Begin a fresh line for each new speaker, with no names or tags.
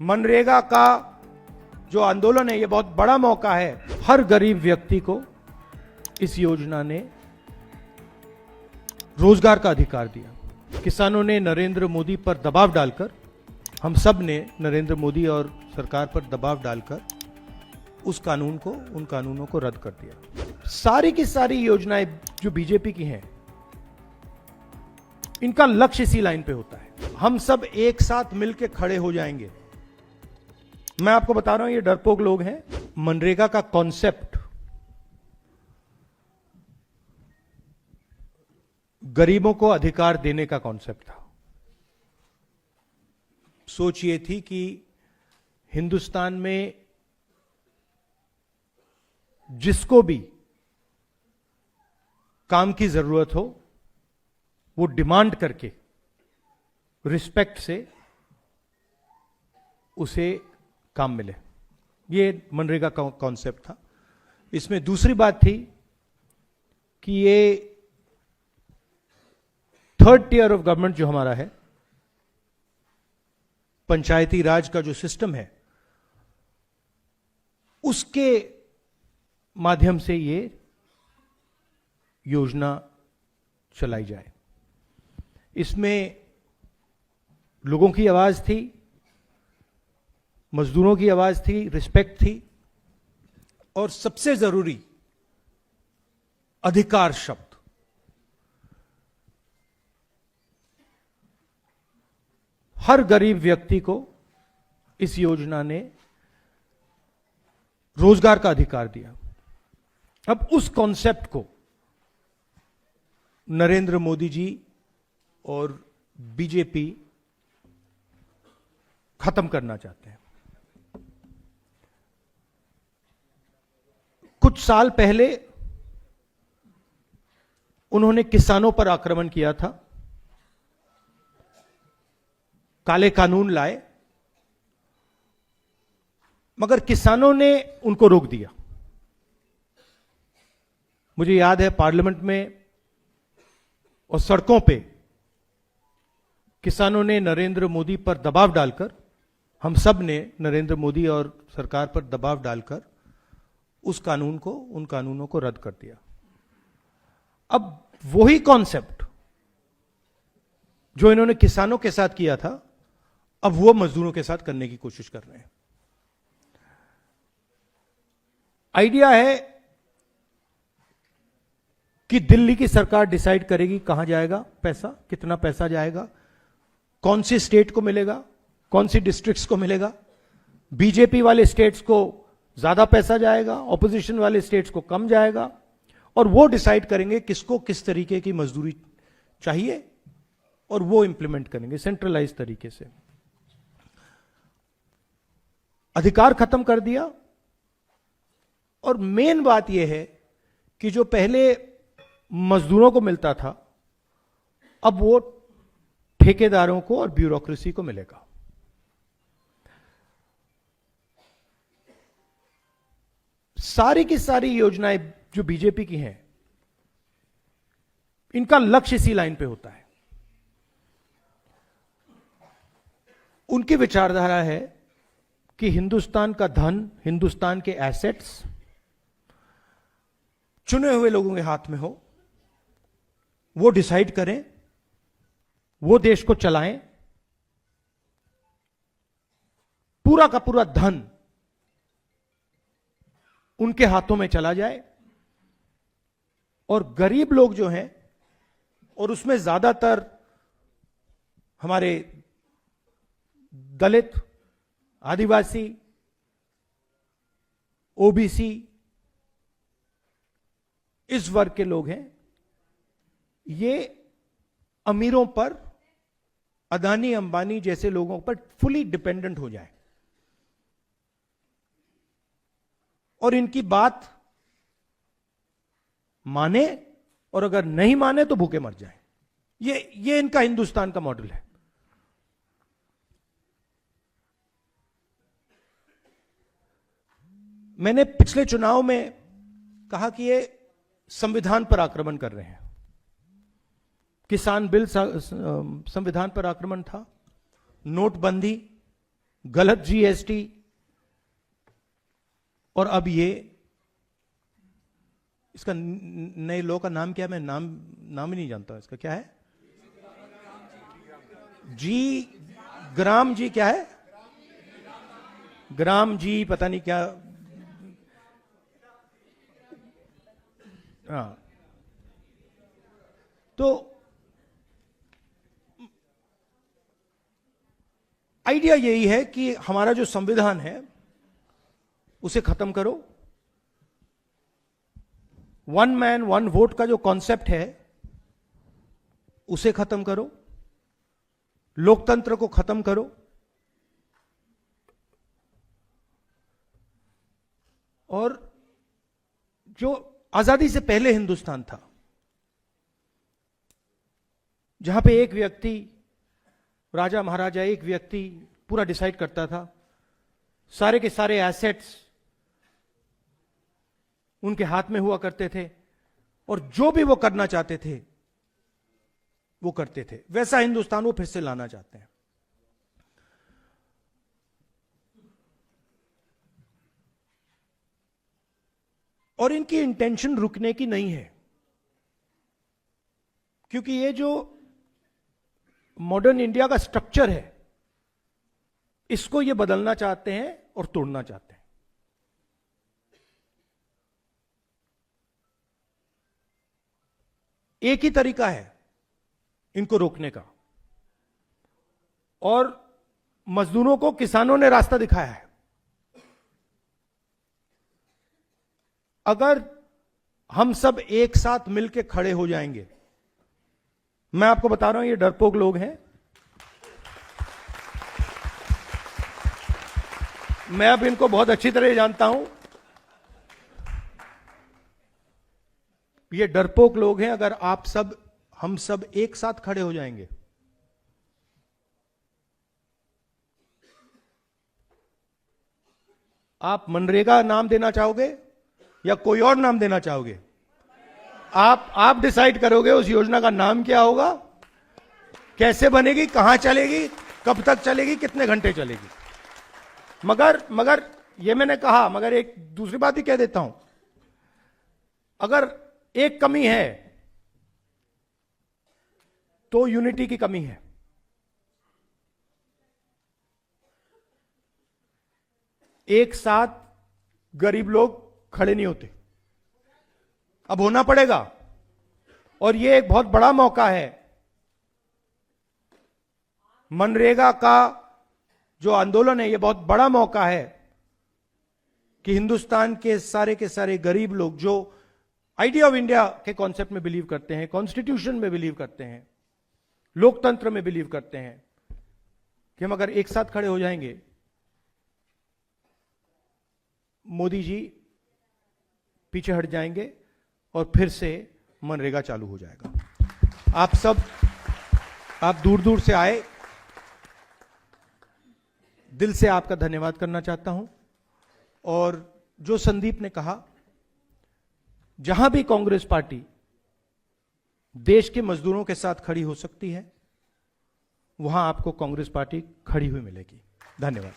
मनरेगा का जो आंदोलन है, ये बहुत बड़ा मौका है। हर गरीब व्यक्ति को इस योजना ने रोजगार का अधिकार दिया। किसानों ने नरेंद्र मोदी पर दबाव डालकर, हम सब ने नरेंद्र मोदी और सरकार पर दबाव डालकर उन कानूनों को रद्द कर दिया। सारी की सारी योजनाएं जो बीजेपी की हैं, इनका लक्ष्य इसी लाइन पे होता है। हम सब एक साथ मिलकर खड़े हो जाएंगे। मैं आपको बता रहा हूं, ये डरपोक लोग हैं। मनरेगा का कॉन्सेप्ट गरीबों को अधिकार देने का कॉन्सेप्ट था। सोच ये थी कि हिंदुस्तान में जिसको भी काम की जरूरत हो, वो डिमांड करके रिस्पेक्ट से उसे काम मिले। ये मनरेगा का कॉन्सेप्ट था। इसमें दूसरी बात थी कि ये थर्ड टियर ऑफ गवर्नमेंट जो हमारा है, पंचायती राज का जो सिस्टम है, उसके माध्यम से ये योजना चलाई जाए। इसमें लोगों की आवाज थी, मजदूरों की आवाज थी, रिस्पेक्ट थी, और सबसे जरूरी अधिकार शब्द। हर गरीब व्यक्ति को इस योजना ने रोजगार का अधिकार दिया। अब उस कॉन्सेप्ट को नरेंद्र मोदी जी और बीजेपी खत्म करना चाहते हैं। कुछ साल पहले उन्होंने किसानों पर आक्रमण किया था, काले कानून लाए, मगर किसानों ने उनको रोक दिया। मुझे याद है, पार्लियामेंट में और सड़कों पे किसानों ने नरेंद्र मोदी पर दबाव डालकर, हम सब ने नरेंद्र मोदी और सरकार पर दबाव डालकर उन कानूनों को रद्द कर दिया। अब वही कॉन्सेप्ट जो इन्होंने किसानों के साथ किया था, अब वो मजदूरों के साथ करने की कोशिश कर रहे हैं। आइडिया है कि दिल्ली की सरकार डिसाइड करेगी कहां जाएगा पैसा, कितना पैसा जाएगा, कौन सी स्टेट को मिलेगा, कौन सी डिस्ट्रिक्ट्स को मिलेगा। बीजेपी वाले स्टेट्स को ज्यादा पैसा जाएगा, ऑपोजिशन वाले स्टेट्स को कम जाएगा, और वो डिसाइड करेंगे किसको किस तरीके की मजदूरी चाहिए, और वो इंप्लीमेंट करेंगे सेंट्रलाइज तरीके से। अधिकार खत्म कर दिया। और मेन बात यह है कि जो पहले मजदूरों को मिलता था, अब वो ठेकेदारों को और ब्यूरोक्रेसी को मिलेगा। सारी की सारी योजनाएं जो बीजेपी की हैं, इनका लक्ष्य इसी लाइन पे होता है। उनकी विचारधारा है कि हिंदुस्तान का धन, हिंदुस्तान के एसेट्स चुने हुए लोगों के हाथ में हो, वो डिसाइड करें, वो देश को चलाएं, पूरा का पूरा धन उनके हाथों में चला जाए, और गरीब लोग जो हैं, और उसमें ज्यादातर हमारे दलित, आदिवासी, ओबीसी, इस वर्ग के लोग हैं, ये अमीरों पर, अदानी अंबानी जैसे लोगों पर फुली डिपेंडेंट हो जाए, और इनकी बात माने, और अगर नहीं माने तो भूखे मर जाए। ये इनका हिंदुस्तान का मॉडल है। मैंने पिछले चुनाव में कहा कि ये संविधान पर आक्रमण कर रहे हैं। किसान बिल संविधान पर आक्रमण था, नोटबंदी गलत जीएसटी, और अब ये इसका नए लॉ का नाम क्या है, मैं नाम ही नहीं जानता इसका, क्या है? ग्राम जी क्या है? ग्राम जी पता नहीं क्या। हाँ, तो आइडिया यही है कि हमारा जो संविधान है उसे खत्म करो। वन मैन वन वोट का जो कॉन्सेप्ट है उसे खत्म करो, लोकतंत्र को खत्म करो, और जो आजादी से पहले हिंदुस्तान था, जहां पे एक व्यक्ति, राजा महाराजा, एक व्यक्ति पूरा डिसाइड करता था, सारे के सारे एसेट्स उनके हाथ में हुआ करते थे, और जो भी वो करना चाहते थे वो करते थे, वैसा हिंदुस्तान वो फिर से लाना चाहते हैं। और इनकी इंटेंशन रुकने की नहीं है, क्योंकि ये जो मॉडर्न इंडिया का स्ट्रक्चर है इसको ये बदलना चाहते हैं और तोड़ना चाहते हैं। एक ही तरीका है इनको रोकने का, और मजदूरों को किसानों ने रास्ता दिखाया है। अगर हम सब एक साथ मिलकर खड़े हो जाएंगे, मैं आपको बता रहा हूं ये डरपोक लोग हैं, मैं अब इनको बहुत अच्छी तरह जानता हूं, ये डरपोक लोग हैं। अगर हम सब एक साथ खड़े हो जाएंगे, आप मनरेगा नाम देना चाहोगे या कोई और नाम देना चाहोगे? आप डिसाइड करोगे उस योजना का नाम क्या होगा, कैसे बनेगी, कहां चलेगी, कब तक चलेगी, कितने घंटे चलेगी। मगर ये मैंने कहा, मगर एक दूसरी बात ही कह देता हूं, अगर एक कमी है तो यूनिटी की कमी है। एक साथ गरीब लोग खड़े नहीं होते, अब होना पड़ेगा, और यह एक बहुत बड़ा मौका है। मनरेगा का जो आंदोलन है, यह बहुत बड़ा मौका है कि हिंदुस्तान के सारे गरीब लोग जो आइडिया ऑफ इंडिया के कॉन्सेप्ट में बिलीव करते हैं, कॉन्स्टिट्यूशन में बिलीव करते हैं, लोकतंत्र में बिलीव करते हैं, कि हम अगर एक साथ खड़े हो जाएंगे, मोदी जी पीछे हट जाएंगे और फिर से मनरेगा चालू हो जाएगा। आप दूर दूर से आए, दिल से आपका धन्यवाद करना चाहता हूं। और जो संदीप ने कहा, जहां भी कांग्रेस पार्टी देश के मजदूरों के साथ खड़ी हो सकती है, वहां आपको कांग्रेस पार्टी खड़ी हुई मिलेगी। धन्यवाद।